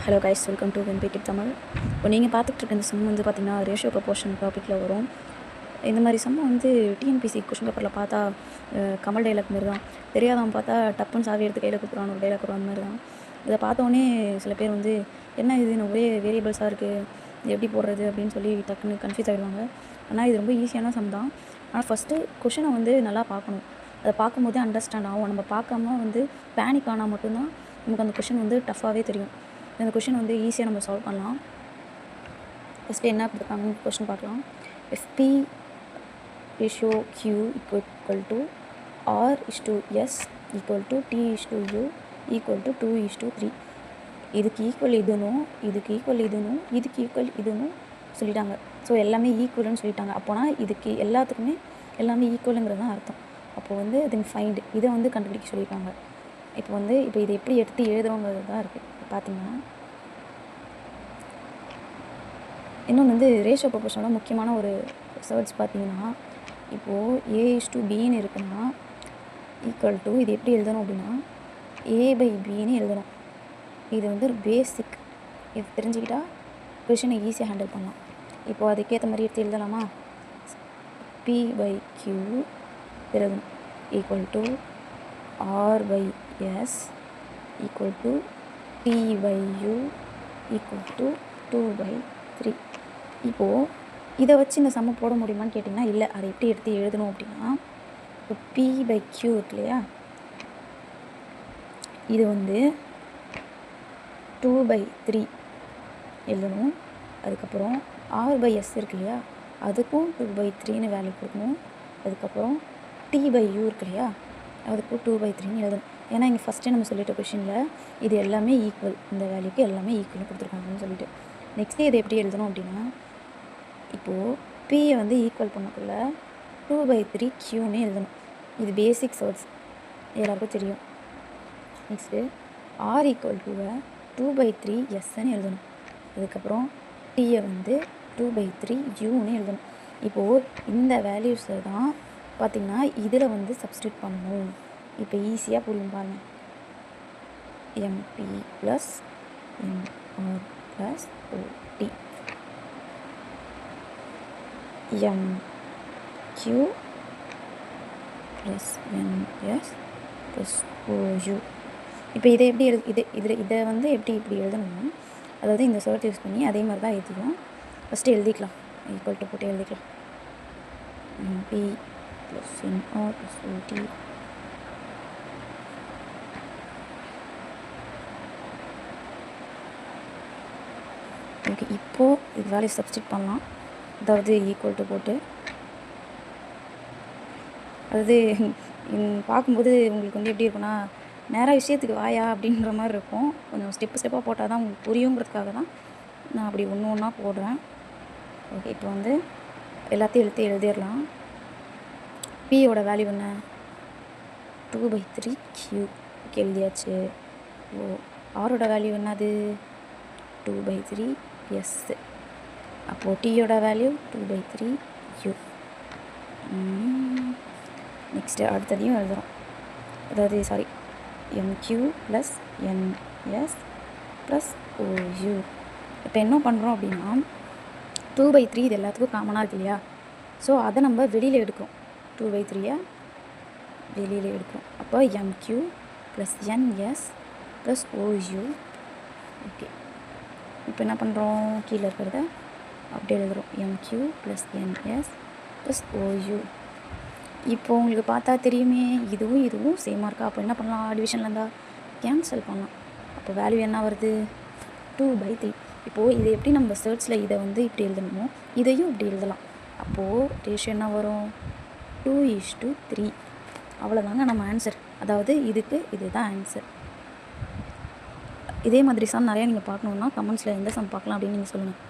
Hello guys, welcome to வென்பே tip Tamil. இப்போ நீங்கள் பார்த்துட்டு இருக்க இந்த சம் வந்து பார்த்திங்கன்னா ரேஷியோ ப்ரொபோர்ஷன் டாப்பிக்கில் வரும். இந்த மாதிரி சம் வந்து டிஎன்பிசி கொஷின் பேப்பரில் பார்த்தா கமல் டைலாக் மாரி தான். தெரியாதவன் பார்த்தா டப்புன்னு சாவி எடுத்து கையில் கொடுத்துருவான், ஒரு டைலாக் வரும் அந்த மாதிரி தான். இதை பார்த்தோன்னே சில பேர் வந்து என்ன இது ஒரே வேரியபிள்ஸாக இருக்குது, இது எப்படி போடுறது அப்படின்னு சொல்லி டக்குன்னு கன்ஃபியூஸ் ஆகிடுவாங்க. ஆனால் இது ரொம்ப ஈஸியான சம் தான். ஆனால் ஃபஸ்ட்டு கொஷினை வந்து நல்லா பார்க்கணும். அதை பார்க்கும்போதே அண்டர்ஸ்டாண்ட் ஆகும். நம்ம பார்க்காம வந்து பேனிக் ஆனால் மட்டும்தான் நமக்கு அந்த கொஷின் வந்து டஃப்பாகவே தெரியும். இந்த கொஷின் வந்து ஈஸியாக நம்ம சால்வ் பண்ணலாம். ஃபஸ்ட்டு என்ன கொடுத்துருக்காங்கன்னு கொஷின் பார்க்கலாம். FP ratio Q equal to R/S equal to T/U equal to 2:3. இதுக்கு ஈக்குவல் இதுனும் இதுக்கு ஈக்குவல் இதுனும் இதுக்கு ஈக்குவல் இதுனும் சொல்லிட்டாங்க. ஸோ எல்லாமே ஈக்குவல்னு சொல்லிட்டாங்க. அப்போனா இதுக்கு எல்லாத்துக்குமே எல்லாமே ஈக்குவலுங்கிறது தான் அர்த்தம். அப்போது வந்து தென் ஃபைண்ட் இதை வந்து கண்டுபிடிக்க சொல்லியிருக்காங்க. இப்போ இதை எப்படி எடுத்து எழுதுறோங்கிறது தான் இருக்குது. பார்த்தீங்கன்னா இன்னொன்று வந்து ரேஷியோ ப்ரொபோர்ஷனோட முக்கியமான ஒரு ரிசர்ச் பார்த்தீங்கன்னா, இப்போது A/Bன்னு இருக்குன்னா ஈக்குவல் டு இது எப்படி எழுதணும் அப்படின்னா A/Bன்னு எழுதணும். இது வந்து ஒரு பேசிக். இது தெரிஞ்சுக்கிட்டால் கொஷினை ஈஸியாக ஹேண்டில் பண்ணலாம். இப்போது அதுக்கேற்ற மாதிரி எடுத்து எழுதலாமா? P/Q எழுதணும் equal to R/S equal to T/U equal to 2/3. இப்போது இதை வச்சு இந்த சம்ம போட முடியுமான்னு கேட்டிங்கன்னா இல்லை. அதை எப்படி எடுத்து எழுதணும் அப்படின்னா, இப்போ P/Q இருக்கு இல்லையா, இது வந்து 2/3 எழுதணும். அதுக்கப்புறம் R/S இருக்கு இல்லையா, அதுக்கும் 2/3ன்னு வேல்யூ கொடுக்கணும். அதுக்கப்புறம் T/U இருக்கு இல்லையா, அதுக்கும் 2/3ன்னு எழுதணும். ஏன்னா இங்கே ஃபஸ்ட்டே நம்ம சொல்லிட்ட கொஷினில் இது எல்லாமே ஈக்குவல், இந்த வேல்யூக்கு எல்லாமே ஈக்குவல்னு கொடுத்துருக்காங்கன்னு சொல்லிட்டு. நெக்ஸ்ட்டு இதை எப்படி எழுதணும் அப்படின்னா, இப்போது Pயை வந்து ஈக்குவல் பண்ணக்குள்ள 2/3 Qன்னு எழுதணும். இது பேசிக் வேர்ட்ஸ், எல்லாருக்கும் தெரியும். நெக்ஸ்ட்டு R ஈக்குவல் டுவை 2/3 Sன்னு எழுதணும். அதுக்கப்புறம் Tயை வந்து 2/3 Uன்னு எழுதணும். இப்போது இந்த வேல்யூஸை தான் பார்த்திங்கன்னா இதில் வந்து சப்ஸ்டியூட் பண்ணணும். இப்போ ஈஸியாக புரியும் பாருங்கள். MP + MR + OT MQ + NS + OU. இப்போ இதை எப்படி இதை வந்து எப்படி எழுதணும், அதாவது இந்த சர்ட் யூஸ் பண்ணி அதே மாதிரி தான் எழுதிக்கலாம். ஃபஸ்ட்டு எழுதிக்கலாம், ஈக்குவல் டு போட்டு எழுதிக்கலாம். MP + NR + OT okay. இப்போது இது வேல்யூ சப்ஸ்டியூட் பண்ணலாம். அதாவது ஈக்குவல் டு போட்டு, அதாவது பார்க்கும்போது உங்களுக்கு வந்து எப்படி இருக்குன்னா, நேராக விஷயத்துக்கு வாயா அப்படின்ற மாதிரி இருக்கும். கொஞ்சம் ஸ்டெப்பாக போட்டால் தான் உங்களுக்கு புரியுங்கிறதுக்காக தான் நான் அப்படி ஒன்று ஒன்றா போடுறேன். ஓகே, இப்போ வந்து எல்லாத்தையும் எழுதிடலாம். Pயோட வேல்யூ என்ன? 2/3 Q. ஓகே, எழுதியாச்சு. ஆரோட வேல்யூ என்னது? 2/3 S. அப்போது Tயோட வேல்யூ 2/3 U. நெக்ஸ்ட்டு அடுத்ததையும் எழுதுகிறோம். அதாவது MQ + NS + OU. இப்போ என்ன பண்ணுறோம் அப்படின்னா, 2/3 இது எல்லாத்துக்கும் காமனாக இருக்கு இல்லையா, ஸோ அதை நம்ம வெளியில் எடுக்கிறோம். 2/3 வெளியில் எடுக்கிறோம். அப்போ MQ + NS + OU. ஓகே, இப்போ என்ன பண்ணுறோம், கீழே இருக்கிறத அப்படியே எழுதுகிறோம். MQ + NS + OU. இப்போது உங்களுக்கு பார்த்தா தெரியுமே, இதுவும் சேமாக இருக்கா. அப்போ என்ன பண்ணலாம், டிவிஷனில் இருந்தால் கேன்சல் பண்ணலாம். அப்போ வேல்யூ என்ன வருது? 2/3. இப்போது இதை எப்படி நம்ம சர்ச்சில் இதை வந்து இப்படி எழுதணுமோ இதையும் இப்படி எழுதலாம். அப்போது ரேஷியோ என்ன வரும்? 2:3. அவ்வளோதாங்க நம்ம ஆன்சர். அதாவது இதுக்கு இதுதான் ஆன்சர். இதே மாதிரி சம் நிறையா நீங்கள் பார்க்கணுன்னா கமெண்ட்ஸில் எந்த சம் பார்க்கலாம் அப்படின்னு நீங்கள் சொல்லுங்கள்.